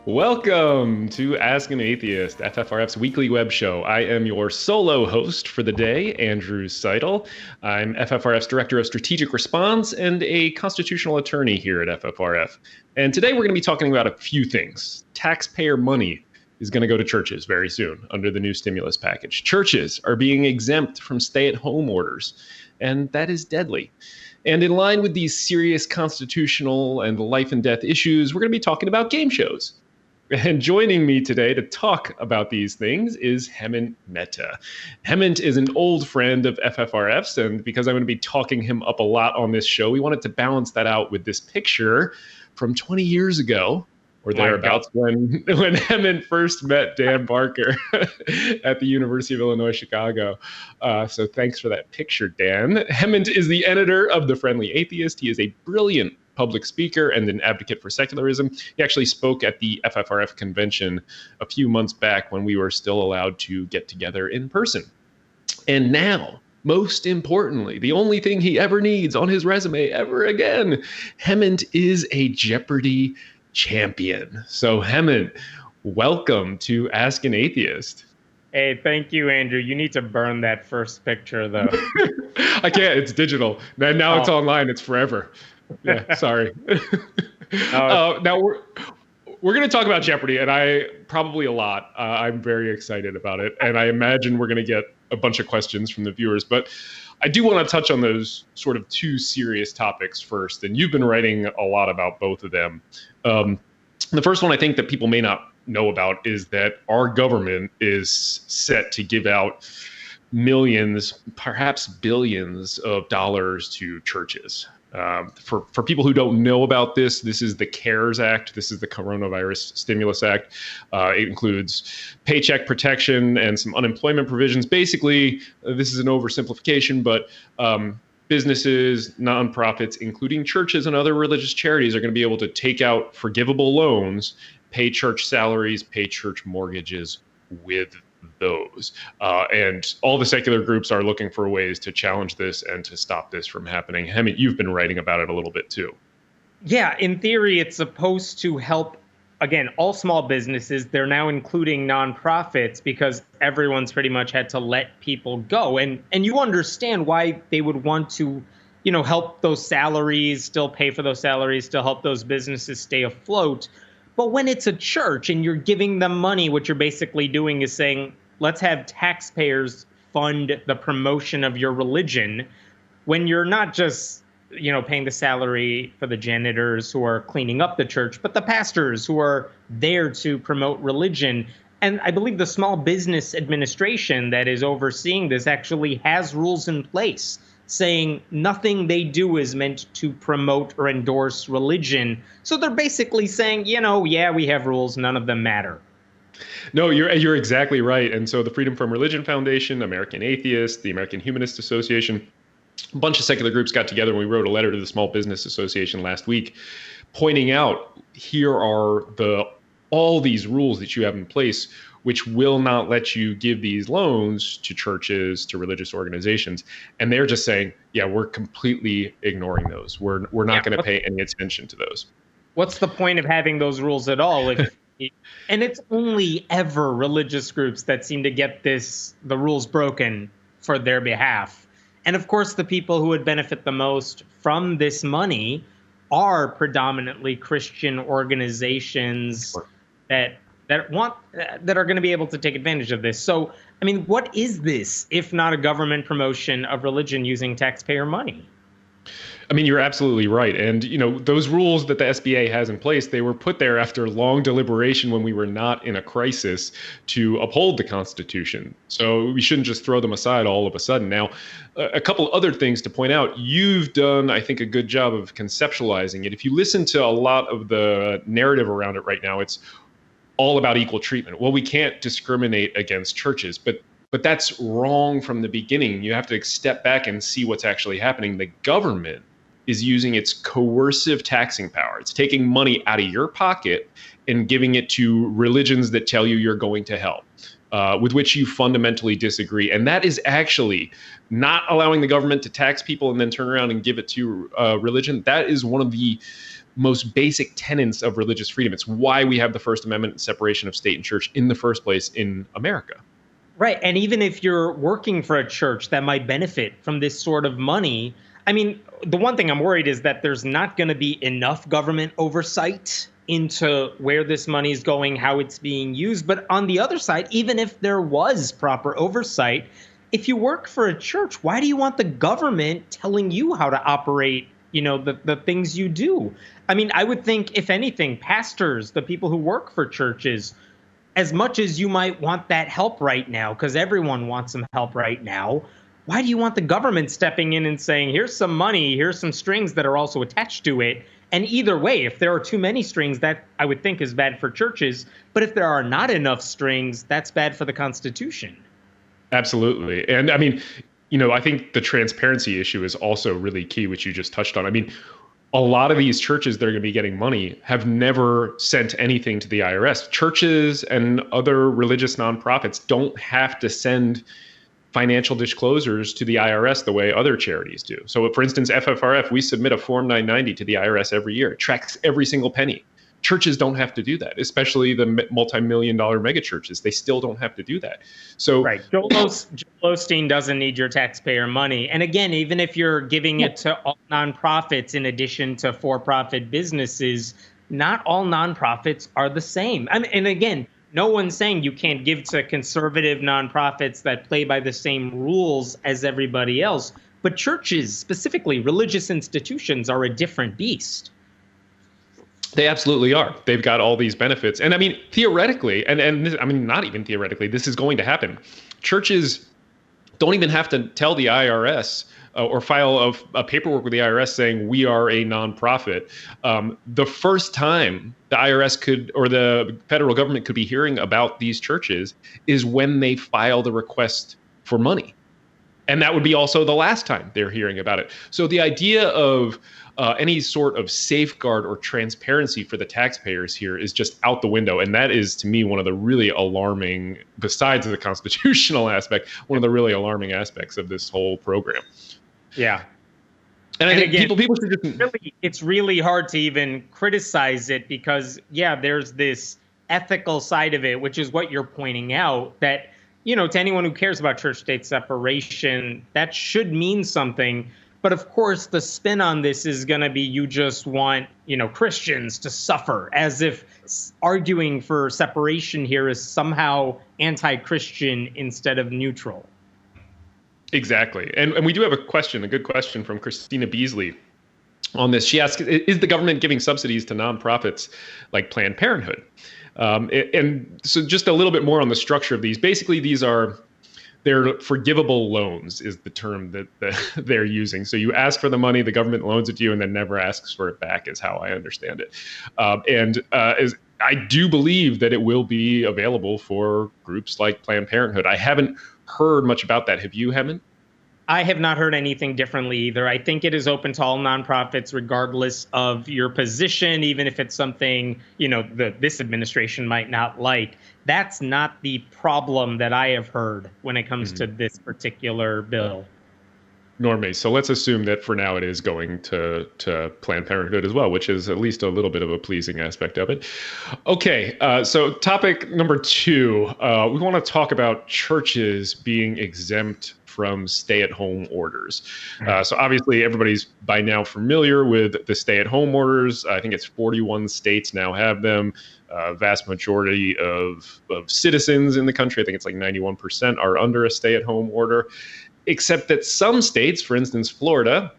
Welcome to Ask an Atheist, FFRF's weekly web show. I am your solo host for the day, Andrew Seidel. I'm FFRF's Director of Strategic Response and a constitutional attorney here at FFRF. And today we're going to be talking about a few things. Taxpayer money is going to go to churches very soon under the new stimulus package. Churches are being exempt from stay-at-home orders, and that is deadly. And in line with these serious constitutional and life and death issues, we're going to be talking about game shows. And joining me today to talk about these things is Hemant Mehta. Hemant is an old friend of FFRF's, and because I'm going to be talking him up a lot on this show, we wanted to balance that out with this picture from 20 years ago, or thereabouts, when Hemant first met Dan Barker at the University of Illinois, Chicago. So thanks for that picture, Dan. Hemant is the editor of The Friendly Atheist. He is a brilliant public speaker and an advocate for secularism. He actually spoke at the FFRF convention a few months back when we were still allowed to get together in person. And now, most importantly, the only thing he ever needs on his resume ever again, Hemant is a Jeopardy champion. So Hemant, welcome to Ask an Atheist. Hey, thank you, Andrew. You need to burn that first picture, though. I can't. It's digital. Now It's online. It's forever. Yeah, sorry. Now we're going to talk about Jeopardy, and I probably a lot. I'm very excited about it, and I imagine we're going to get a bunch of questions from the viewers. But I do want to touch on those sort of two serious topics first, and you've been writing a lot about both of them. The first one I think that people may not know about is that our government is set to give out millions, perhaps billions of dollars to churches. For people who don't know about this, this is the CARES Act. This is the Coronavirus Stimulus Act. It includes paycheck protection and some unemployment provisions. Basically, this is an oversimplification, but businesses, nonprofits, including churches and other religious charities, are going to be able to take out forgivable loans, pay church salaries, pay church mortgages with those. And all the secular groups are looking for ways to challenge this and to stop this from happening. Hemant, you've been writing about it a little bit too. Yeah, in theory, it's supposed to help, again, all small businesses. They're now including nonprofits because everyone's pretty much had to let people go. And you understand why they would want to, help those salaries, still pay for those salaries, still help those businesses stay afloat. But when it's a church and you're giving them money, what you're basically doing is saying, let's have taxpayers fund the promotion of your religion, when you're not just, paying the salary for the janitors who are cleaning up the church, but the pastors who are there to promote religion. And I believe the Small Business Administration that is overseeing this actually has rules in place saying nothing they do is meant to promote or endorse religion. So they're basically saying, yeah, we have rules, none of them matter. No, you're exactly right. And so the Freedom from Religion Foundation, American Atheists, the American Humanist Association, a bunch of secular groups got together and we wrote a letter to the Small Business Association last week pointing out, here are all these rules that you have in place which will not let you give these loans to churches, to religious organizations. And they're just saying, yeah, we're completely ignoring those. We're not going to pay any attention to those. What's the point of having those rules at all? And it's only ever religious groups that seem to get the rules broken for their behalf. And of course, the people who would benefit the most from this money are predominantly Christian organizations that are going to be able to take advantage of this. So, I mean, what is this if not a government promotion of religion using taxpayer money? I mean, you're absolutely right. And, those rules that the SBA has in place, they were put there after long deliberation when we were not in a crisis to uphold the Constitution. So we shouldn't just throw them aside all of a sudden. Now, a couple other things to point out. You've done, I think, a good job of conceptualizing it. If you listen to a lot of the narrative around it right now, it's all about equal treatment. Well, we can't discriminate against churches, but that's wrong from the beginning. You have to step back and see what's actually happening. The government is using its coercive taxing power. It's taking money out of your pocket and giving it to religions that tell you you're going to hell, with which you fundamentally disagree. And that is actually not allowing the government to tax people and then turn around and give it to religion. That is one of the most basic tenets of religious freedom. It's why we have the First Amendment and separation of state and church in the first place in America. Right. And even if you're working for a church that might benefit from this sort of money, I mean, the one thing I'm worried is that there's not going to be enough government oversight into where this money is going, how it's being used. But on the other side, even if there was proper oversight, if you work for a church, why do you want the government telling you how to operate, the things you do? I mean, I would think, if anything, pastors, the people who work for churches, as much as you might want that help right now, because everyone wants some help right now, why do you want the government stepping in and saying, here's some money, here's some strings that are also attached to it? And either way, if there are too many strings, that I would think is bad for churches. But if there are not enough strings, that's bad for the Constitution. Absolutely. And I mean, I think the transparency issue is also really key, which you just touched on. I mean, a lot of these churches that are going to be getting money have never sent anything to the IRS. Churches and other religious nonprofits don't have to send financial disclosures to the IRS the way other charities do. So, for instance, FFRF, we submit a Form 990 to the IRS every year. It tracks every single penny. Churches don't have to do that, especially the multi-million-dollar mega churches. They still don't have to do that. So, right. Joel Osteen doesn't need your taxpayer money. And again, even if you're giving it to all nonprofits in addition to for-profit businesses, not all nonprofits are the same. I mean, and again, no one's saying you can't give to conservative nonprofits that play by the same rules as everybody else. But churches, specifically religious institutions, are a different beast. They absolutely are. They've got all these benefits. And I mean, theoretically, and this, I mean, not even theoretically, this is going to happen. Churches don't even have to tell the IRS or file a paperwork with the IRS saying we are a nonprofit. The first time the IRS could, or the federal government could be hearing about these churches is when they file the request for money. And that would be also the last time they're hearing about it. So the idea of any sort of safeguard or transparency for the taxpayers here is just out the window. And that is, to me, one of the really alarming, besides the constitutional aspect, one of the really alarming aspects of this whole program. Yeah. And I think again, people should just... It's really hard to even criticize it because, yeah, there's this ethical side of it, which is what you're pointing out, that, to anyone who cares about church-state separation, that should mean something. But of course, the spin on this is going to be you just want, Christians to suffer, as if arguing for separation here is somehow anti-Christian instead of neutral. Exactly. And we do have a good question from Christina Beasley on this. She asks, is the government giving subsidies to nonprofits like Planned Parenthood? And so just a little bit more on the structure of these. Basically, they're forgivable loans is the term that they're using. So you ask for the money, the government loans it to you, and then never asks for it back is how I understand it. As I do believe that it will be available for groups like Planned Parenthood. I haven't heard much about that. Have you, Hemant? I have not heard anything differently either. I think it is open to all nonprofits, regardless of your position, even if it's something, this administration might not like. That's not the problem that I have heard when it comes to this particular bill. Nor me. So let's assume that for now it is going to Planned Parenthood as well, which is at least a little bit of a pleasing aspect of it. Okay, so topic number 2, we want to talk about churches being exempt from stay-at-home orders. So obviously everybody's by now familiar with the stay-at-home orders. I think it's 41 states now have them. Vast majority of citizens in the country, I think it's like 91%, are under a stay-at-home order. Except that some states, for instance, Florida,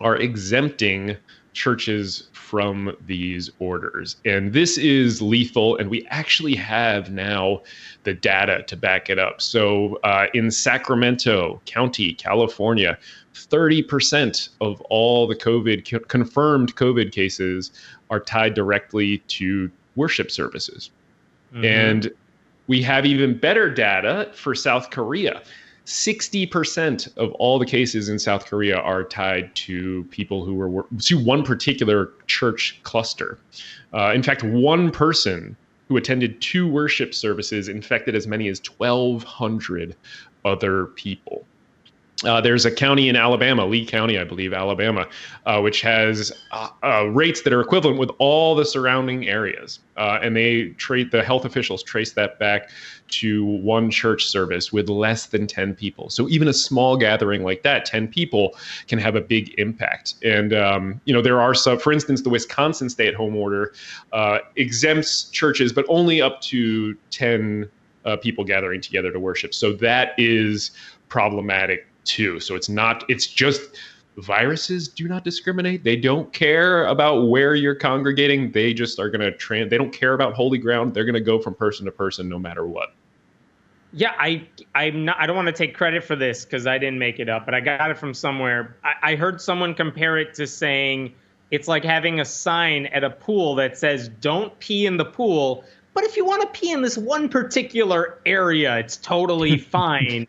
are exempting churches from these orders. And this is lethal, and we actually have now the data to back it up. So in Sacramento County, California, 30% of all the confirmed COVID cases are tied directly to worship services. Mm-hmm. And we have even better data for South Korea. 60% of all the cases in South Korea are tied to people who were to one particular church cluster. In fact, one person who attended 2 worship services infected as many as 1,200 other people. There's a county in Alabama, Lee County, I believe, Alabama, which has rates that are equivalent with all the surrounding areas. And the health officials trace that back to one church service with less than 10 people. So even a small gathering like that, 10 people, can have a big impact. And, there are some, for instance, the Wisconsin stay-at-home order exempts churches, but only up to 10 people gathering together to worship. So that is problematic too. So it's just viruses do not discriminate. They don't care about where you're congregating. They just are going to they don't care about holy ground. They're going to go from person to person no matter what. Yeah, I don't want to take credit for this because I didn't make it up, but I got it from somewhere. I heard someone compare it to saying it's like having a sign at a pool that says "Don't pee in the pool." But if you want to pee in this one particular area, it's totally fine.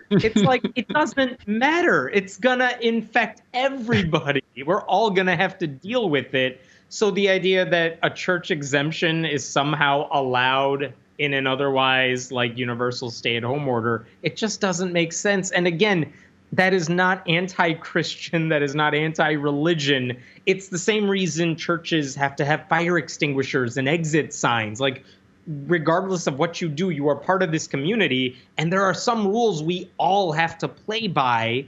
It's like, it doesn't matter. It's going to infect everybody. We're all going to have to deal with it. So the idea that a church exemption is somehow allowed in an otherwise like universal stay-at-home order, it just doesn't make sense. And again, that is not anti-Christian. That is not anti-religion. It's the same reason churches have to have fire extinguishers and exit signs. Like, regardless of what you do, you are part of this community, and there are some rules we all have to play by.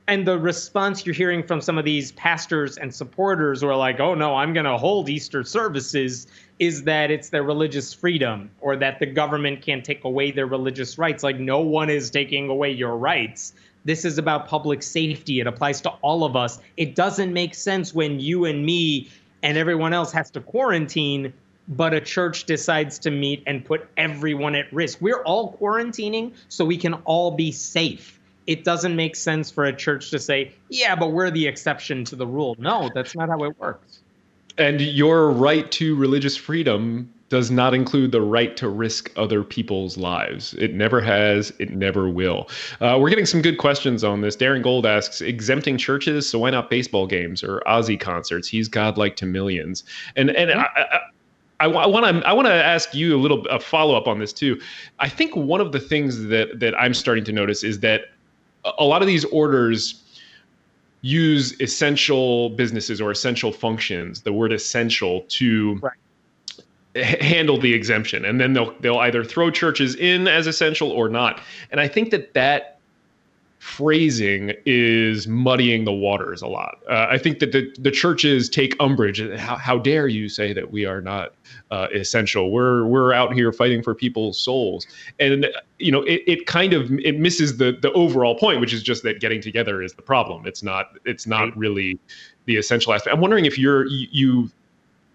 And the response you're hearing from some of these pastors and supporters who are like, oh no, I'm going to hold Easter services, is that it's their religious freedom, or that the government can't take away their religious rights. Like, no one is taking away your rights. This is about public safety. It applies to all of us. It doesn't make sense when you and me and everyone else has to quarantine, but a church decides to meet and put everyone at risk. We're all quarantining so we can all be safe. It doesn't make sense for a church to say, yeah, but we're the exception to the rule. No, that's not how it works. And your right to religious freedom does not include the right to risk other people's lives. It never has. It never will. We're getting some good questions on this. Darren Gold asks, exempting churches, so why not baseball games or Ozzy concerts? He's godlike to millions. And I want to ask you a follow-up on this too. I think one of the things that I'm starting to notice is that a lot of these orders use essential businesses or essential functions, the word essential, to handle the exemption. And then they'll either throw churches in as essential or not. And I think that phrasing is muddying the waters a lot. I think that the churches take umbrage. How dare you say that we are not essential? We're out here fighting for people's souls, and it misses the overall point, which is just that getting together is the problem. It's not really the essential aspect. I'm wondering if you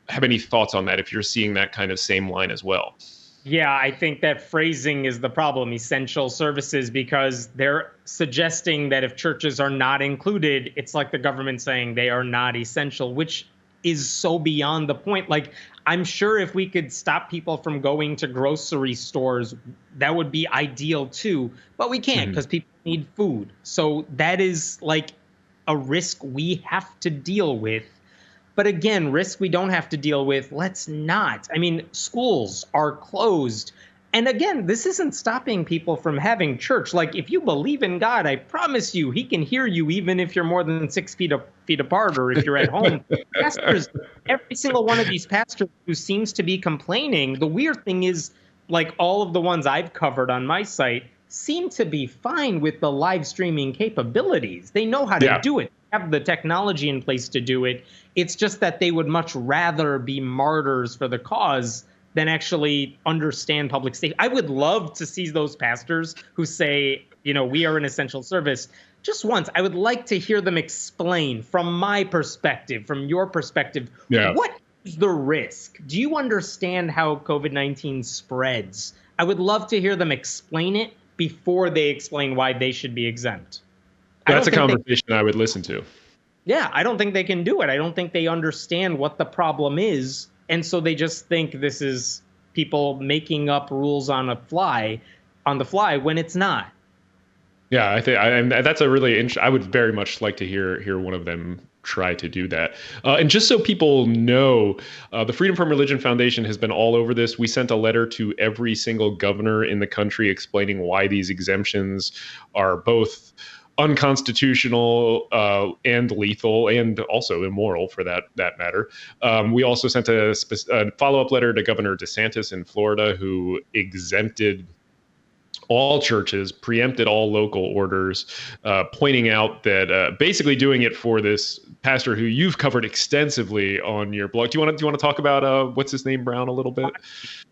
have any thoughts on that, if you're seeing that kind of same line as well. Yeah, I think that phrasing is the problem, essential services, because they're suggesting that if churches are not included, it's like the government saying they are not essential, which is so beyond the point. Like, I'm sure if we could stop people from going to grocery stores, that would be ideal too, but we can't because people need food. So that is like a risk we have to deal with. But again, risk we don't have to deal with, let's not. I mean, schools are closed. And again, this isn't stopping people from having church. Like, if you believe in God, I promise you, he can hear you even if you're more than 6 feet apart, or if you're at home. Pastors, every single one of these pastors who seems to be complaining, the weird thing is, like, all of the ones I've covered on my site seem to be fine with the live streaming capabilities. They know how to do it. Have the technology in place to do it. It's just that they would much rather be martyrs for the cause than actually understand public safety. I would love to see those pastors who say, we are an essential service. Just once, I would like to hear them explain from my perspective, from your perspective, what is the risk? Do you understand how COVID-19 spreads? I would love to hear them explain it before they explain why they should be exempt. That's a conversation I would listen to. Yeah, I don't think they can do it. I don't think they understand what the problem is. And so they just think this is people making up rules on the fly when it's not. Yeah, I think that's a really I would very much like to hear one of them try to do that. And just so people know, the Freedom from Religion Foundation has been all over this. We sent a letter to every single governor in the country explaining why these exemptions are both unconstitutional and lethal and also immoral for that matter. We also sent a follow-up letter to Governor DeSantis in Florida, who exempted all churches, preempted all local orders, pointing out that basically doing it for this pastor who you've covered extensively on your blog. Do you want to talk about what's his name, Brown, a little bit?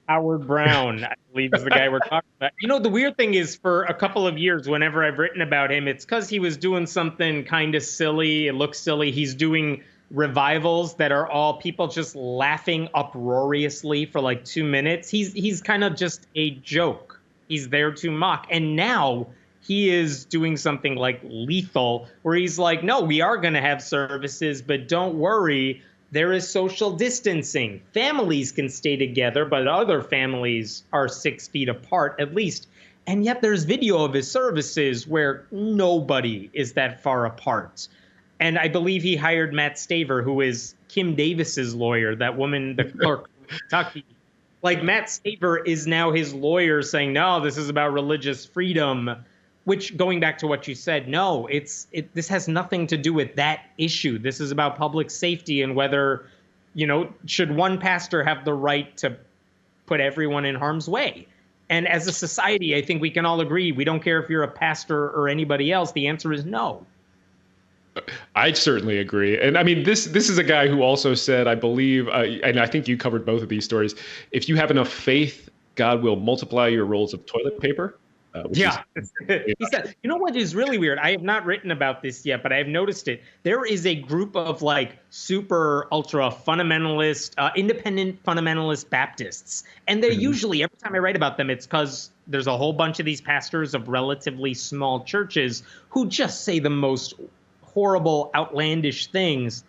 Howard Brown, I believe, is the guy we're talking about. You know, the weird thing is, for a couple of years, whenever I've written about him, it's because he was doing something kind of silly. It looks silly. He's doing revivals that are all people just laughing uproariously for like 2 minutes. He's kind of just a joke. He's there to mock. And now he is doing something like lethal, where he's like, no, we are going to have services, but don't worry. There is social distancing. Families can stay together, but other families are 6 feet apart at least. And yet there's video of his services where nobody is that far apart. And I believe he hired Matt Staver, who is Kim Davis's lawyer, that woman, the clerk from Kentucky. Like, Matt Staver is now his lawyer saying, no, this is about religious freedom, which, going back to what you said, no, this has nothing to do with that issue. This is about public safety and whether, should one pastor have the right to put everyone in harm's way? And as a society, I think we can all agree, we don't care if you're a pastor or anybody else. The answer is no. I certainly agree. And I mean, this is a guy who also said, I believe, and I think you covered both of these stories, if you have enough faith, God will multiply your rolls of toilet paper. He said, you know what is really weird? I have not written about this yet, but I have noticed it. There is a group of like super ultra fundamentalist, independent fundamentalist Baptists. And they're usually, every time I write about them, it's because there's a whole bunch of these pastors of relatively small churches who just say the most horrible, outlandish things.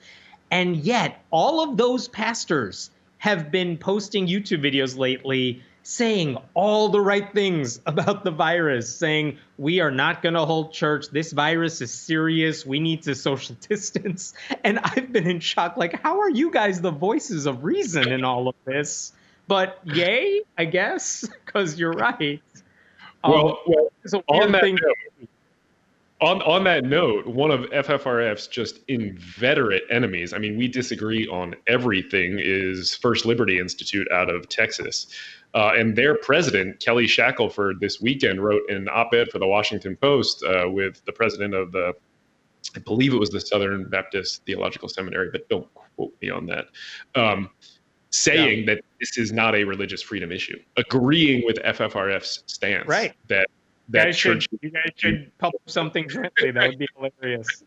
And yet all of those pastors have been posting YouTube videos lately saying all the right things about the virus, saying we are not going to hold church. This virus is serious. We need to social distance. And I've been in shock. Like, how are you guys the voices of reason in all of this? But yay, I guess, because you're right. Well, on that note, one of FFRF's just inveterate enemies, I mean, we disagree on everything, is First Liberty Institute out of Texas. And their president, Kelly Shackelford, this weekend wrote an op-ed for the Washington Post with the president of I believe it was the Southern Baptist Theological Seminary, but don't quote me on that, saying that this is not a religious freedom issue, agreeing with FFRF's stance. Right. That you guys should publish something jointly. That would be hilarious.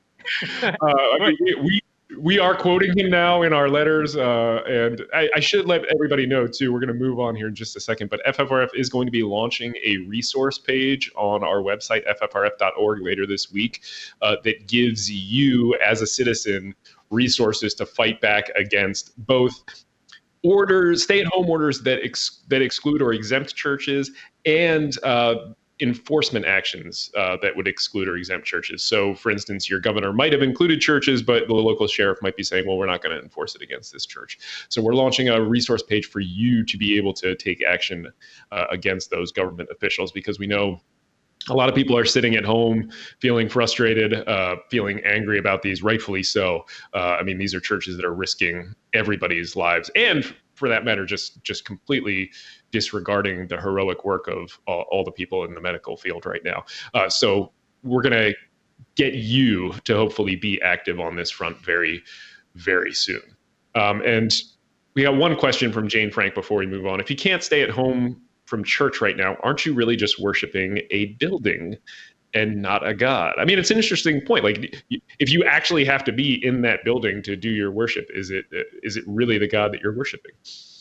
I mean, we are quoting him now in our letters, and I should let everybody know, too, we're going to move on here in just a second, but FFRF is going to be launching a resource page on our website, ffrf.org, later this week that gives you, as a citizen, resources to fight back against both stay-at-home orders that exclude or exempt churches, and enforcement actions that would exclude or exempt churches. So, for instance, your governor might have included churches, but the local sheriff might be saying, well, we're not going to enforce it against this church. So we're launching a resource page for you to be able to take action against those government officials, because we know a lot of people are sitting at home feeling frustrated, feeling angry about these, rightfully so. I mean, these are churches that are risking everybody's lives, and for that matter, just completely disregarding the heroic work of all the people in the medical field right now. So we're going to get you to hopefully be active on this front very, very soon. And we got one question from Jane Frank before we move on. If you can't stay at home from church right now, aren't you really just worshiping a building and not a God? I mean, it's an interesting point. Like, if you actually have to be in that building to do your worship, is it really the God that you're worshiping?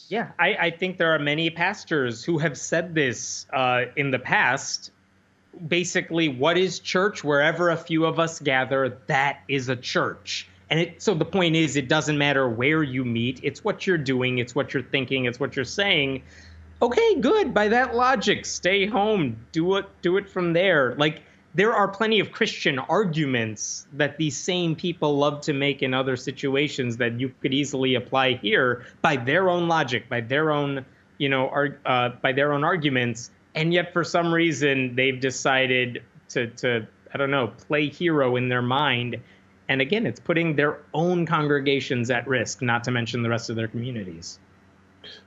Yeah, I think there are many pastors who have said this in the past. Basically, what is church? Wherever a few of us gather, that is a church. And so the point is, it doesn't matter where you meet. It's what you're doing. It's what you're thinking. It's what you're saying. Okay, good. By that logic, stay home. Do it from there. Like, there are plenty of Christian arguments that these same people love to make in other situations that you could easily apply here by their own logic, by their own, by their own arguments. And yet, for some reason, they've decided to I don't know, play hero in their mind. And again, it's putting their own congregations at risk, not to mention the rest of their communities.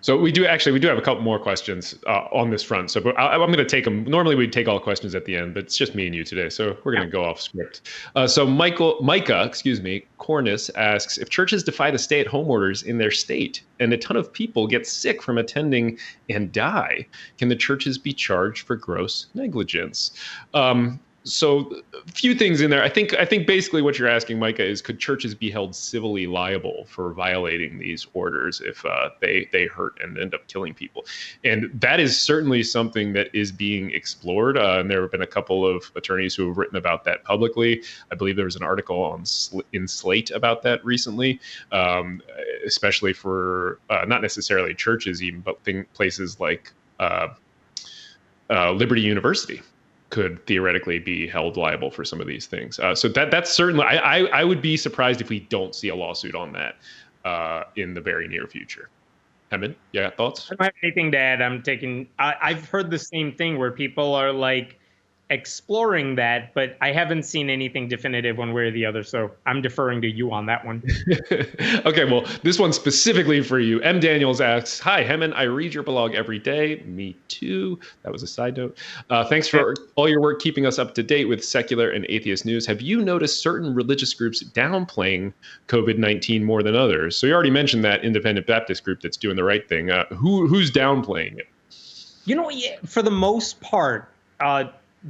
So we do have a couple more questions on this front. So I'm going to take them. Normally we'd take all questions at the end, but it's just me and you today. So we're going to go off script. So Micah, Cornice asks, if churches defy the stay-at-home orders in their state and a ton of people get sick from attending and die, can the churches be charged for gross negligence? So a few things in there. I think basically what you're asking, Micah, is could churches be held civilly liable for violating these orders if they hurt and end up killing people? And that is certainly something that is being explored. And there have been a couple of attorneys who have written about that publicly. I believe there was an article in Slate about that recently, especially for not necessarily churches even, but places like Liberty University could theoretically be held liable for some of these things. So that's certainly, I would be surprised if we don't see a lawsuit on that in the very near future. Hemant, yeah, thoughts? I don't have anything to add. I've heard the same thing where people are like exploring that, but I haven't seen anything definitive one way or the other. So I'm deferring to you on that one. Okay, well, this one specifically for you. M. Daniels asks, hi, Hemant, I read your blog every day. Me too. That was a side note. Thanks for all your work keeping us up to date with secular and atheist news. Have you noticed certain religious groups downplaying COVID-19 more than others? So you already mentioned that independent Baptist group that's doing the right thing. Who's downplaying it? Yeah, for the most part,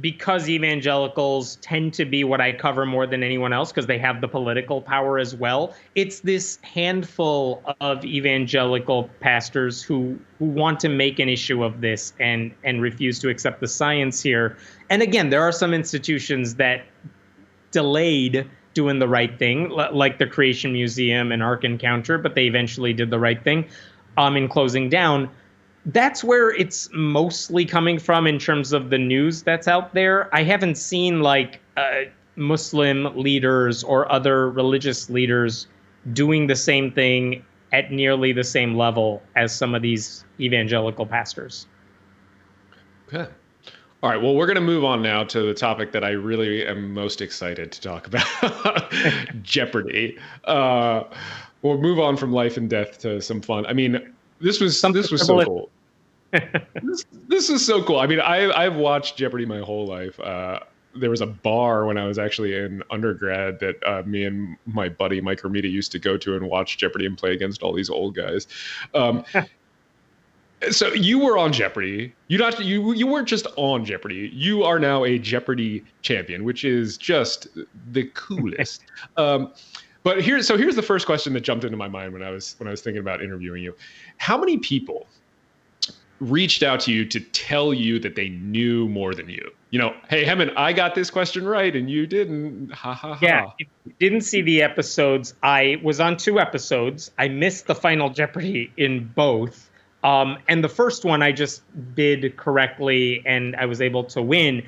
because evangelicals tend to be what I cover more than anyone else because they have the political power as well. It's this handful of evangelical pastors who want to make an issue of this and refuse to accept the science here. And again, there are some institutions that delayed doing the right thing, like the Creation Museum and Ark Encounter, but they eventually did the right thing in closing down. That's where it's mostly coming from in terms of the news that's out there. I haven't seen like Muslim leaders or other religious leaders doing the same thing at nearly the same level as some of these evangelical pastors. Okay. All right. Well, we're going to move on now to the topic that I really am most excited to talk about, Jeopardy. We'll move on from life and death to some fun. I mean, this was so cool. This is so cool. I mean, I've watched Jeopardy my whole life. There was a bar when I was actually in undergrad that me and my buddy Mike Hermita used to go to and watch Jeopardy and play against all these old guys. So you were on Jeopardy. You weren't just on Jeopardy. You are now a Jeopardy champion, which is just the coolest. But here's the first question that jumped into my mind when I was thinking about interviewing you. How many people reached out to you to tell you that they knew more than you? You know, hey, Hemant, I got this question right and you didn't. Ha ha ha. Yeah, if you didn't see the episodes, I was on 2 episodes. I missed the final Jeopardy in both. And the first one I just bid correctly and I was able to win.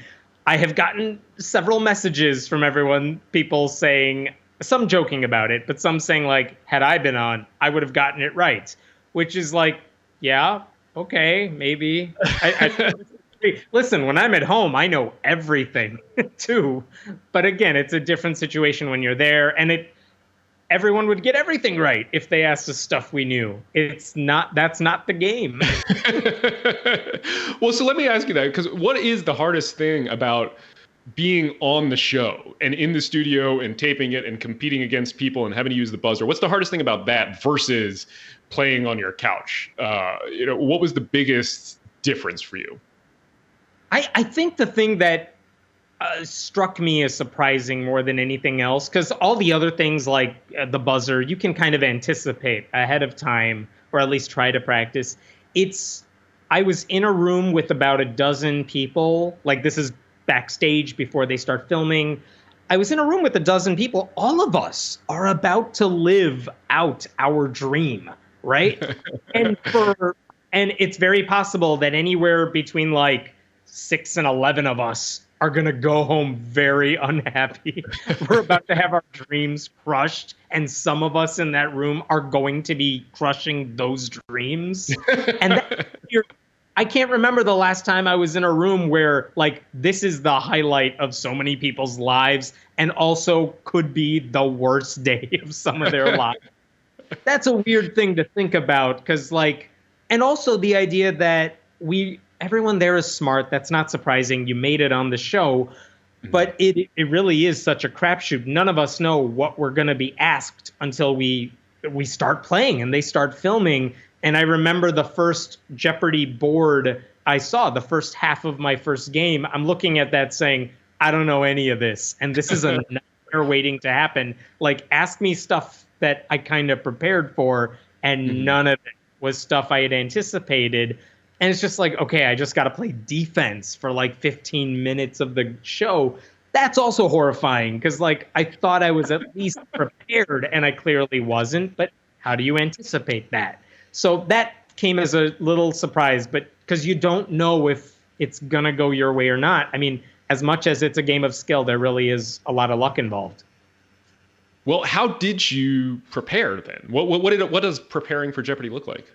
I have gotten several messages from people saying, some joking about it, but some saying like, had I been on, I would have gotten it right, which is like, yeah, okay, maybe. Listen, when I'm at home, I know everything too. But again, it's a different situation when you're there, and everyone would get everything right if they asked us stuff we knew. That's not the game. Well, so let me ask you that, because what is the hardest thing about being on the show and in the studio and taping it and competing against people and having to use the buzzer? What's the hardest thing about that versus playing on your couch? What was the biggest difference for you? I think the thing that struck me as surprising more than anything else, because all the other things like the buzzer, you can kind of anticipate ahead of time, or at least try to practice. I was in a room with about a dozen people. Like, this is backstage before they start filming. I was in a room with a dozen people. All of us are about to live out our dream, right? and it's very possible that anywhere between like 6 and 11 of us are going to go home very unhappy. We're about to have our dreams crushed, and some of us in that room are going to be crushing those dreams. And I can't remember the last time I was in a room where, like, this is the highlight of so many people's lives and also could be the worst day of some of their lives. That's a weird thing to think about because, like, and also the idea that everyone there is smart. That's not surprising. You made it on the show. But it really is such a crapshoot. None of us know what we're going to be asked until we start playing and they start filming. And I remember the first Jeopardy board I saw, the first half of my first game. I'm looking at that saying, I don't know any of this. And this is a nightmare waiting to happen. Like, ask me stuff that I kind of prepared for, and none of it was stuff I had anticipated. And it's just like, okay, I just got to play defense for like 15 minutes of the show. That's also horrifying because, like, I thought I was at least prepared and I clearly wasn't. But how do you anticipate that? So that came as a little surprise, but because you don't know if it's going to go your way or not. I mean, as much as it's a game of skill, there really is a lot of luck involved. Well, how did you prepare then? What does preparing for Jeopardy look like?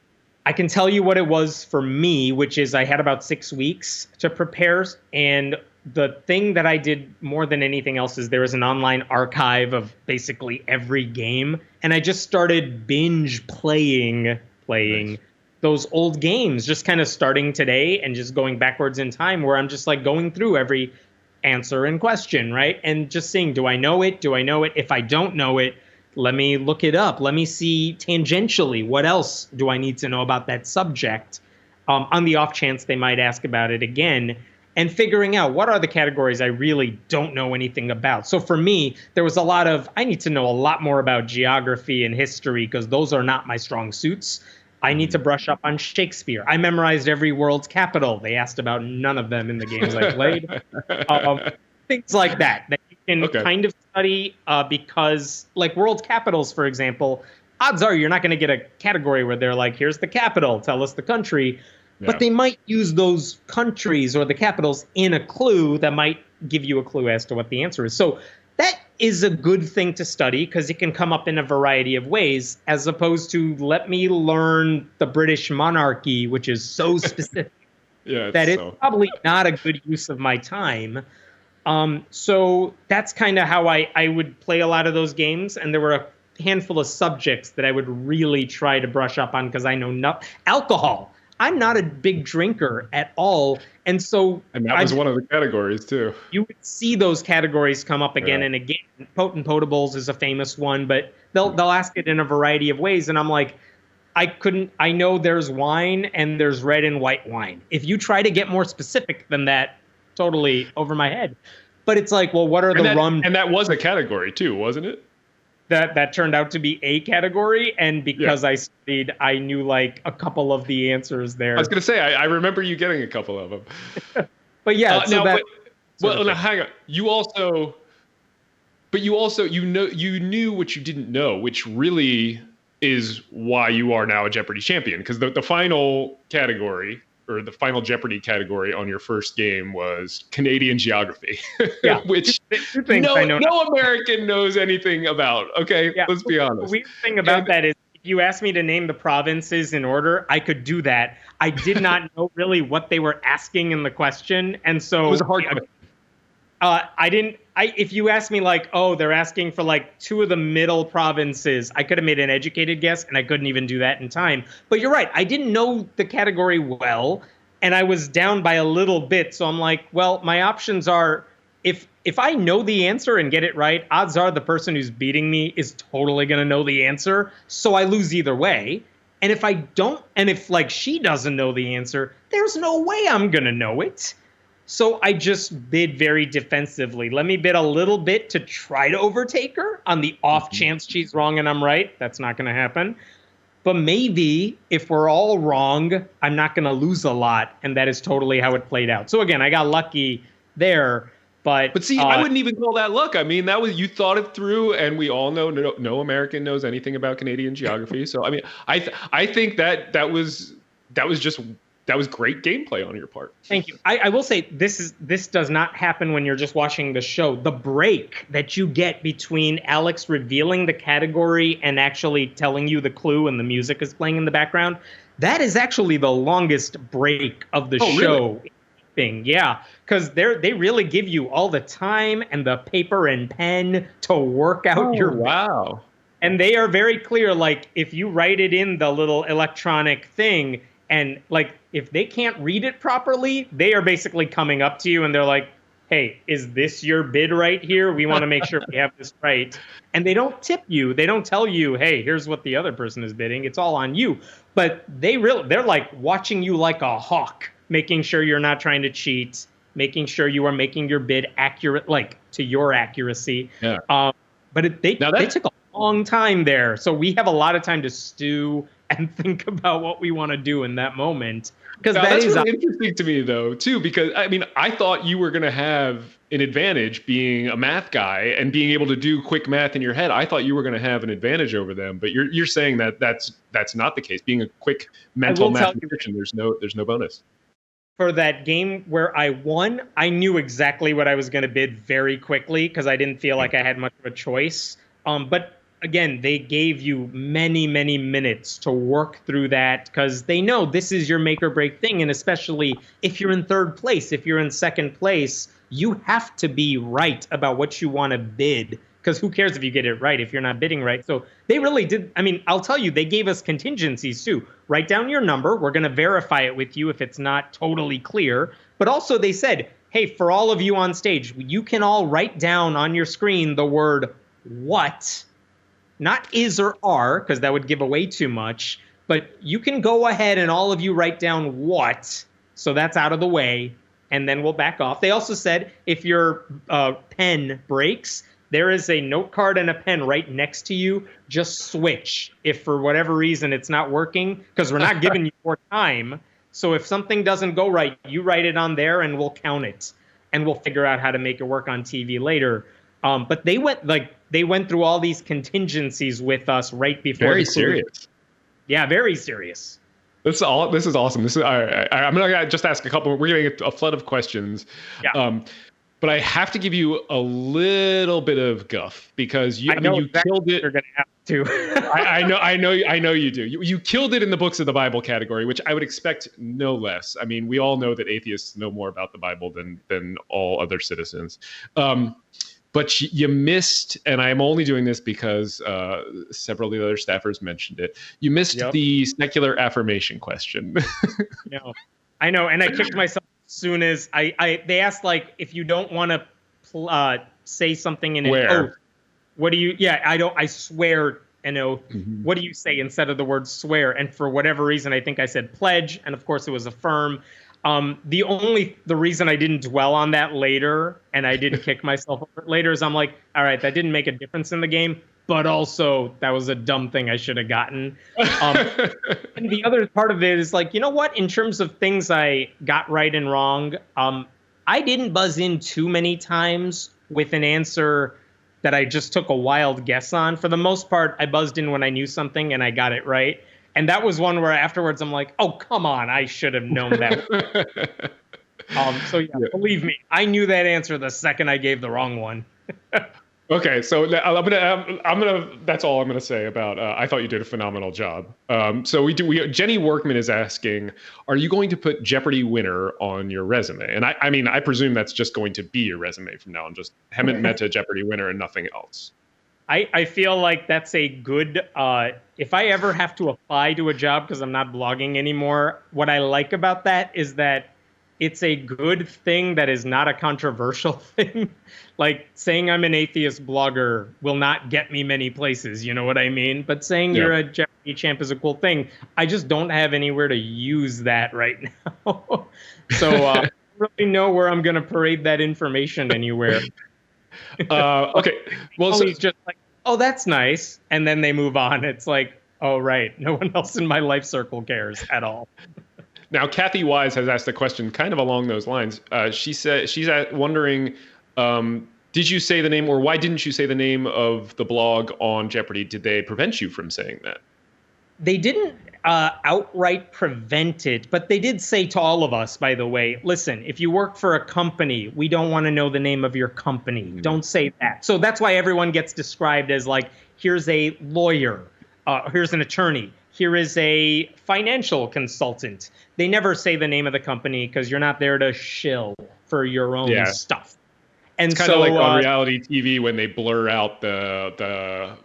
I can tell you what it was for me, which is I had about 6 weeks to prepare. And the thing that I did more than anything else is there was an online archive of basically every game. And I just started binge playing nice. Those old games, just kind of starting today and just going backwards in time where I'm just like going through every answer and question, right? And just seeing, do I know it? Do I know it? If I don't know it, let me look it up. Let me see tangentially, what else do I need to know about that subject on the off chance they might ask about it again, and figuring out what are the categories I really don't know anything about. So for me, there was a lot of, I need to know a lot more about geography and history because those are not my strong suits. I need to brush up on Shakespeare. I memorized every world's capital. They asked about none of them in the games I played. Things like that you can kind of study because, like, world capitals, for example, odds are you're not going to get a category where they're like, here's the capital, tell us the country. Yeah. But they might use those countries or the capitals in a clue that might give you a clue as to what the answer is. So that is a good thing to study because it can come up in a variety of ways, as opposed to let me learn the British monarchy, which is so specific that it's probably not a good use of my time. So that's kind of how I would play a lot of those games. And there were a handful of subjects that I would really try to brush up on because I know nothing. Alcohol. I'm not a big drinker at all. And that was one of the categories too. You would see those categories come up again and again. Potent potables is a famous one, but they'll ask it in a variety of ways. And I'm like, I know there's wine and there's red and white wine. If you try to get more specific than that, totally over my head. But it's like, well, what are the rum? And that was a category too, wasn't it? That turned out to be a category, and because I studied, I knew like a couple of the answers there. I was going to say, I remember you getting a couple of them. But yeah, hang on. You knew what you didn't know, which really is why you are now a Jeopardy champion. Because the final category, or the final Jeopardy category on your first game, was Canadian geography, which no American knows anything about. Okay, let's be honest. The weird thing about that is, if you asked me to name the provinces in order, I could do that. I did not know really what they were asking in the question, and so it was a hard question. If you asked me like, oh, they're asking for like two of the middle provinces, I could have made an educated guess, and I couldn't even do that in time. But you're right. I didn't know the category well, and I was down by a little bit. So I'm like, well, my options are, if I know the answer and get it right, odds are the person who's beating me is totally going to know the answer. So I lose either way. And if I don't, and if like she doesn't know the answer, there's no way I'm going to know it. So I just bid very defensively. Let me bid a little bit to try to overtake her on the off chance she's wrong and I'm right. That's not going to happen. But maybe if we're all wrong, I'm not going to lose a lot. And that is totally how it played out. So again, I got lucky there. But see, I wouldn't even call that luck. I mean, that was, you thought it through, and we all know no American knows anything about Canadian geography. So I mean, I think that was great gameplay on your part. Thank you. I will say this does not happen when you're just watching the show. The break that you get between Alex revealing the category and actually telling you the clue and the music is playing in the background, That is actually the longest break of the show. Really? Yeah, because they really give you all the time and the paper and pen to work out your wow. And they are very clear, like, if you write it in the little electronic thing, and, like, if they can't read it properly, they are basically coming up to you and they're like, hey, is this your bid right here? We want to make sure we have this right. And they don't tip you. They don't tell you, hey, here's what the other person is bidding. It's all on you. But they're like watching you like a hawk, making sure you're not trying to cheat, making sure you are making your bid accurate, like, to your accuracy. Yeah. But they took a long time there. So we have a lot of time to stew and think about what we want to do in that moment. Because that's really interesting to me, though, too, because I mean, I thought you were going to have an advantage being a math guy and being able to do quick math in your head. I thought you were going to have an advantage over them, but you're saying that that's not the case. Being a quick mental mathematician, there's no bonus. For that game where I won, I knew exactly what I was going to bid very quickly because I didn't feel like I had much of a choice. But again, they gave you many, many minutes to work through that because they know this is your make or break thing. And especially if you're in third place, if you're in second place, you have to be right about what you want to bid, because who cares if you get it right if you're not bidding right? So they really did. I mean, I'll tell you, they gave us contingencies too. Write down your number. We're going to verify it with you if it's not totally clear. But also they said, hey, for all of you on stage, you can all write down on your screen the word what. Not is or are, because that would give away too much. But you can go ahead and all of you write down what. So that's out of the way. And then we'll back off. They also said if your pen breaks, there is a note card and a pen right next to you. Just switch if for whatever reason it's not working, because we're not giving you more time. So if something doesn't go right, you write it on there and we'll count it. And we'll figure out how to make it work on TV later. But they went through all these contingencies with us right before. Very serious. Yeah, very serious. This is awesome. This is I'm gonna just ask a couple. We're getting a flood of questions. Yeah. But I have to give you a little bit of guff because you killed it. You're gonna have to. I know you do. You killed it in the books of the Bible category, which I would expect no less. I mean, we all know that atheists know more about the Bible than all other citizens. But you missed, and I'm only doing this because several of the other staffers mentioned it. You missed the secular affirmation question. No, I know, and I kicked myself as soon as they asked, like, if you don't want to say something in an oath, what do you? Yeah, I swear an oath. Mm-hmm. What do you say instead of the word swear? And for whatever reason, I think I said pledge, and of course it was affirm. The reason I didn't dwell on that later and I didn't kick myself over it later is I'm like, all right, that didn't make a difference in the game, but also that was a dumb thing I should have gotten. And the other part of it is like, you know what? In terms of things I got right and wrong, I didn't buzz in too many times with an answer that I just took a wild guess on. For the most part, I buzzed in when I knew something and I got it right. And that was one where afterwards I'm like, oh, come on, I should have known that. Believe me, I knew that answer the second I gave the wrong one. Okay, so I'm gonna. That's all I'm gonna say about. I thought you did a phenomenal job. Jenny Workman is asking, are you going to put Jeopardy winner on your resume? And I mean, I presume that's just going to be your resume from now on, just Hemant Mehta Jeopardy winner and nothing else. I feel like that's a good, if I ever have to apply to a job because I'm not blogging anymore, what I like about that is that it's a good thing that is not a controversial thing. Like saying I'm an atheist blogger will not get me many places, you know what I mean? But saying you're a Jeopardy champ is a cool thing. I just don't have anywhere to use that right now. So I don't really know where I'm going to parade that information anywhere. Okay. Well, so he's just like, oh, that's nice. And then they move on. It's like, oh, right. No one else in my life circle cares at all. Now, Kathy Wise has asked a question kind of along those lines. She said she's wondering, did you say the name or why didn't you say the name of the blog on Jeopardy? Did they prevent you from saying that? They didn't outright prevent it, but they did say to all of us, by the way, listen, if you work for a company, we don't want to know the name of your company. Mm-hmm. Don't say that. So that's why everyone gets described as like, here's a lawyer, here's an attorney, here is a financial consultant. They never say the name of the company because you're not there to shill for your own stuff. And it's kind of like on reality TV when they blur out the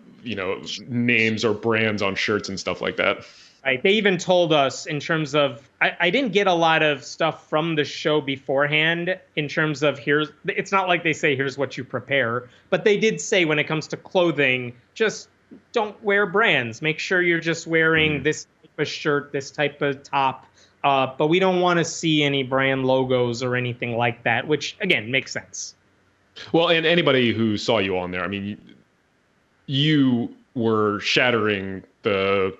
names or brands on shirts and stuff like that. Right. They even told us in terms of, I didn't get a lot of stuff from the show beforehand in terms of it's not like they say, here's what you prepare, but they did say when it comes to clothing, just don't wear brands. Make sure you're just wearing this type of shirt, this type of top. But we don't want to see any brand logos or anything like that, which again, makes sense. Well, and anybody who saw you on there, I mean, you were shattering the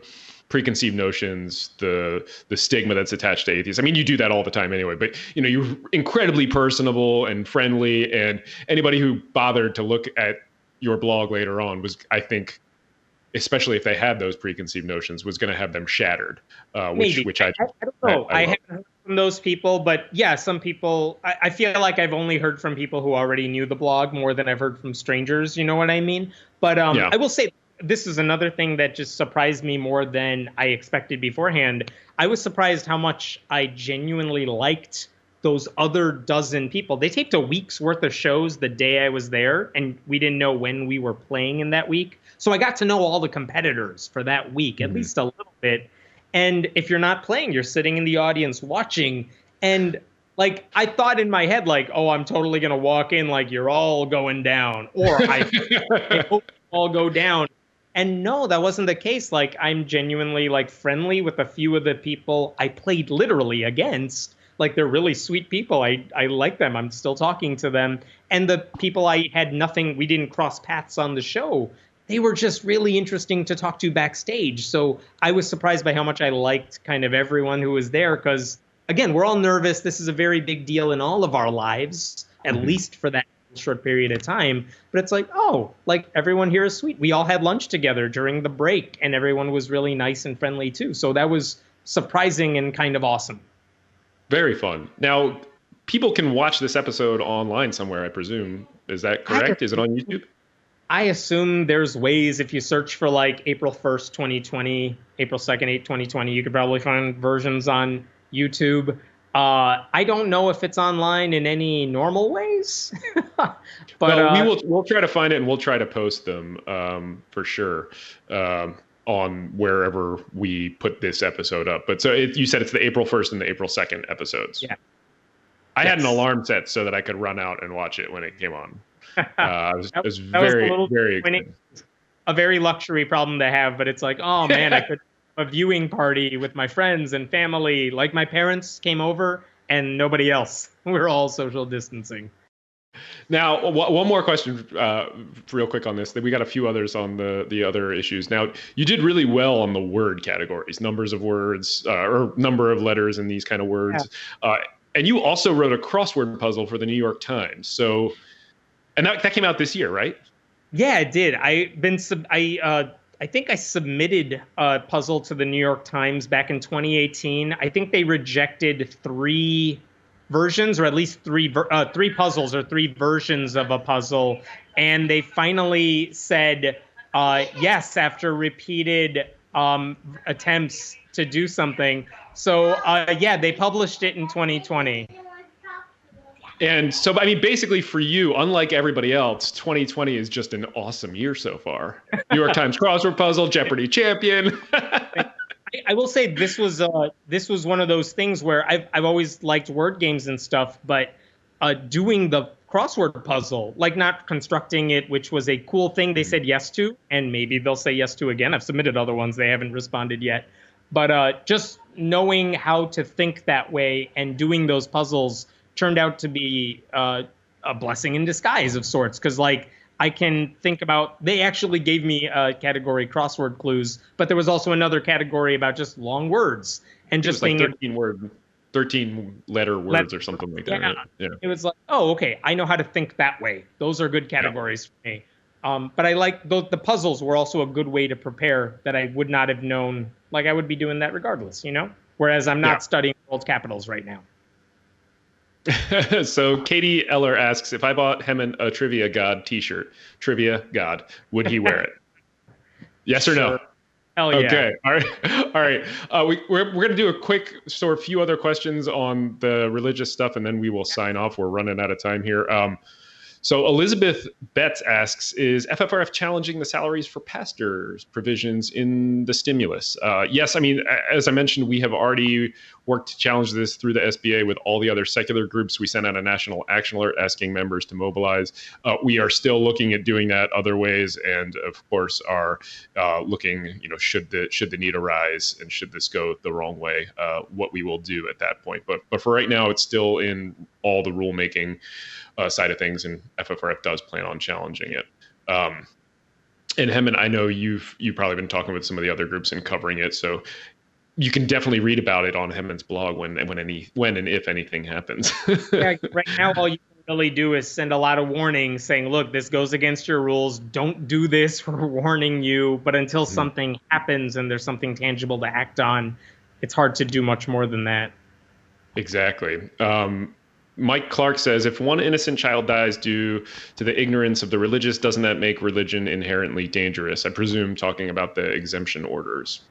preconceived notions, the stigma that's attached to atheists. I mean, you do that all the time anyway, but you're incredibly personable and friendly, and anybody who bothered to look at your blog later on was, I think, especially if they had those preconceived notions, was going to have them shattered, which I don't know. I haven't heard from those people, but yeah, some people, I feel like I've only heard from people who already knew the blog more than I've heard from strangers, you know what I mean? But I will say, this is another thing that just surprised me more than I expected beforehand. I was surprised how much I genuinely liked those other dozen people. They taped a week's worth of shows the day I was there, and we didn't know when we were playing in that week. So I got to know all the competitors for that week, at least a little bit. And if you're not playing, you're sitting in the audience watching. And like, I thought in my head, like, oh, I'm totally going to walk in like you're all going down, or I hope you all go down. And no, that wasn't the case. Like, I'm genuinely like friendly with a few of the people I played literally against. Like, they're really sweet people. I like them. I'm still talking to them. And the people I had we didn't cross paths on the show, they were just really interesting to talk to backstage. So I was surprised by how much I liked kind of everyone who was there. Because again, we're all nervous. This is a very big deal in all of our lives, at least for that short period of time. But it's like, oh, like everyone here is sweet. We all had lunch together during the break, and everyone was really nice and friendly too. So that was surprising and kind of awesome. Very fun. Now, people can watch this episode online somewhere, I presume. Is that correct? Is it on YouTube? I assume there's ways, if you search for like April 1st, 2020, April 2nd, 2020, you could probably find versions on YouTube. I don't know if it's online in any normal ways, but we'll try to find it, and we'll try to post them for sure on wherever we put this episode up. But so you said it's the April 1st and the April 2nd episodes. Yeah. I had an alarm set so that I could run out and watch it when it came on. I was very excited. A very luxury problem to have, but it's like, oh man, I could a viewing party with my friends and family. Like, my parents came over and nobody else. We're all social distancing. Now, one more question real quick on this. We got a few others on the other issues. Now, you did really well on the word categories, numbers of words or number of letters in these kind of words. Yeah. And you also wrote a crossword puzzle for the New York Times. So, and that came out this year, right? Yeah, it did. I think I submitted a puzzle to the New York Times back in 2018. I think they rejected 3 versions, or at least three puzzles or 3 versions of a puzzle. And they finally said yes after repeated attempts to do something. So, they published it in 2020. And so, I mean, basically for you, unlike everybody else, 2020 is just an awesome year so far. New York Times crossword puzzle, Jeopardy champion. I will say this was one of those things where I've always liked word games and stuff, but doing the crossword puzzle, like not constructing it, which was a cool thing they said yes to, and maybe they'll say yes to again. I've submitted other ones, they haven't responded yet. But just knowing how to think that way and doing those puzzles turned out to be a blessing in disguise of sorts. Because like, I can think about, they actually gave me a category crossword clues, but there was also another category about just long words and just like 13 letter words or something like that. Yeah. Right? Yeah. It was like, oh, okay, I know how to think that way. Those are good categories for me. But I like the puzzles were also a good way to prepare that I would not have known. Like, I would be doing that regardless, you know? Whereas I'm not studying world capitals right now. So Katie Eller asks, if I bought Hemant a Trivia God t-shirt, Trivia God, would he wear it? Yes or no? Hell yeah. Okay. All right. All right. We're going to do a quick sort of few other questions on the religious stuff, and then we will sign off. We're running out of time here. So Elizabeth Betts asks, is FFRF challenging the salaries for pastors provisions in the stimulus? Yes, I mean, as I mentioned, we have already worked to challenge this through the SBA with all the other secular groups. We sent out a national action alert asking members to mobilize. We are still looking at doing that other ways, and of course are looking, should the need arise and should this go the wrong way, what we will do at that point. But for right now, it's still in all the rulemaking side of things, and FFRF does plan on challenging it. And Hemant, I know you've probably been talking with some of the other groups and covering it, so you can definitely read about it on Hemant's blog when and if anything happens. Yeah, right now all you can really do is send a lot of warnings saying, look, this goes against your rules. Don't do this. We're warning you. But until something happens and there's something tangible to act on, it's hard to do much more than that. Exactly. Mike Clark says, if one innocent child dies due to the ignorance of the religious, doesn't that make religion inherently dangerous? I presume talking about the exemption orders.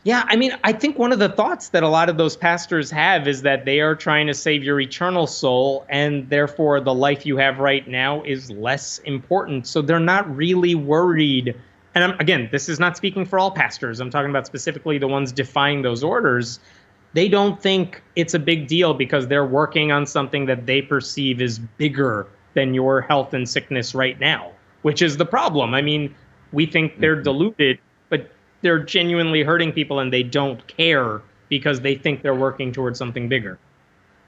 Yeah, I mean, I think one of the thoughts that a lot of those pastors have is that they are trying to save your eternal soul, and therefore the life you have right now is less important. So they're not really worried. And again, this is not speaking for all pastors. I'm talking about specifically the ones defying those orders. They don't think it's a big deal because they're working on something that they perceive is bigger than your health and sickness right now, which is the problem. I mean, we think they're deluded, but they're genuinely hurting people and they don't care because they think they're working towards something bigger.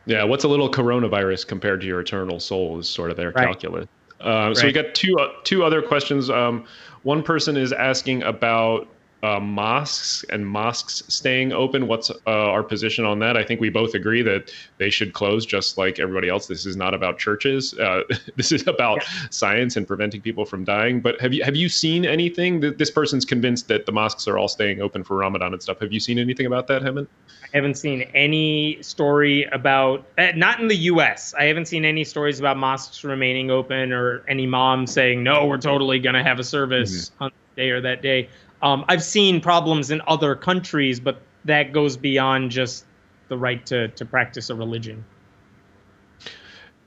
Yeah, what's a little coronavirus compared to your eternal soul is sort of their calculus. So we got two other questions. One person is asking about mosques and mosques staying open. What's our position on that? I think we both agree that they should close just like everybody else. This is not about churches. This is about science and preventing people from dying. But have you seen anything? This person's convinced that the mosques are all staying open for Ramadan and stuff. Have you seen anything about that, Hemant? I haven't seen any story about, not in the U.S., I haven't seen any stories about mosques remaining open or any mom saying, no, we're totally going to have a service on this day or that day. I've seen problems in other countries, but that goes beyond just the right to practice a religion.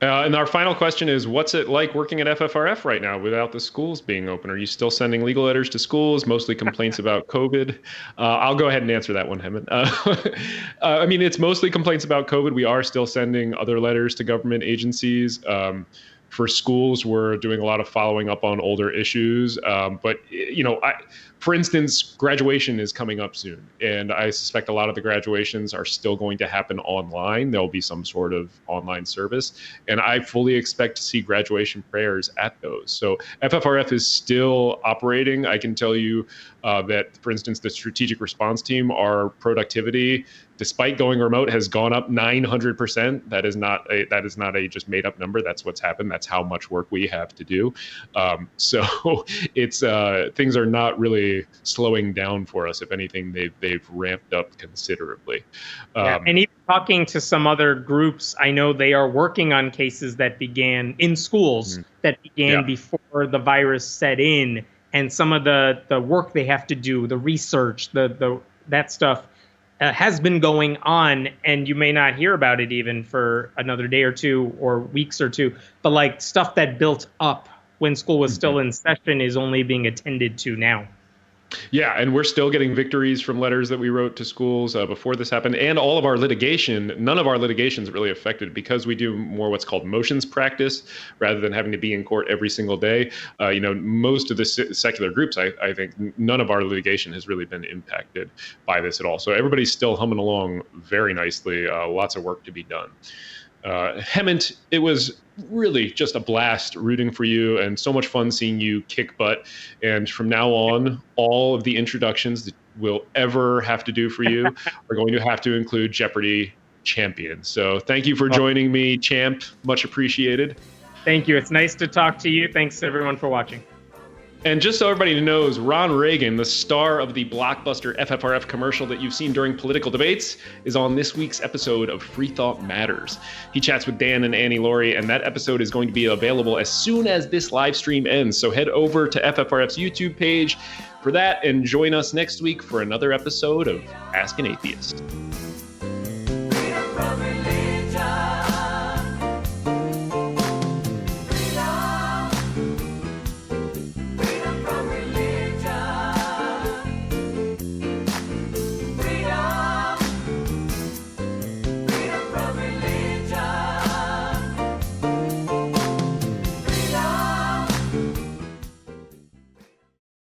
And our final question is, what's it like working at FFRF right now without the schools being open? Are you still sending legal letters to schools, mostly complaints about COVID? I'll go ahead and answer that one, Hemant. I mean, it's mostly complaints about COVID. We are still sending other letters to government agencies. For schools, we're doing a lot of following up on older issues. But, for instance, graduation is coming up soon, and I suspect a lot of the graduations are still going to happen online. There'll be some sort of online service, and I fully expect to see graduation prayers at those. So FFRF is still operating. I can tell you that, for instance, the strategic response team, our productivity, despite going remote, has gone up 900%. That is not a just made up number. That's what's happened. That's how much work we have to do. So it's things are not really slowing down for us. If anything, they've ramped up considerably. And even talking to some other groups, I know they are working on cases that began in schools that began before the virus set in, and some of the work they have to do, the research, that stuff. Has been going on, and you may not hear about it even for another day or two or weeks or two, but like stuff that built up when school was still in session is only being attended to now. Yeah, and we're still getting victories from letters that we wrote to schools before this happened. And all of our litigation, none of our litigation is really affected because we do more what's called motions practice rather than having to be in court every single day. Most of the secular groups, I think, none of our litigation has really been impacted by this at all. So everybody's still humming along very nicely. Lots of work to be done. Hemant, it was really just a blast rooting for you and so much fun seeing you kick butt. And from now on, all of the introductions that we'll ever have to do for you are going to have to include Jeopardy champion. So thank you for joining me, champ. Much appreciated. Thank you. It's nice to talk to you. Thanks everyone for watching. And just so everybody knows, Ron Reagan, the star of the blockbuster FFRF commercial that you've seen during political debates, is on this week's episode of Free Thought Matters. He chats with Dan and Annie Laurie, and that episode is going to be available as soon as this live stream ends. So head over to FFRF's YouTube page for that and join us next week for another episode of Ask an Atheist.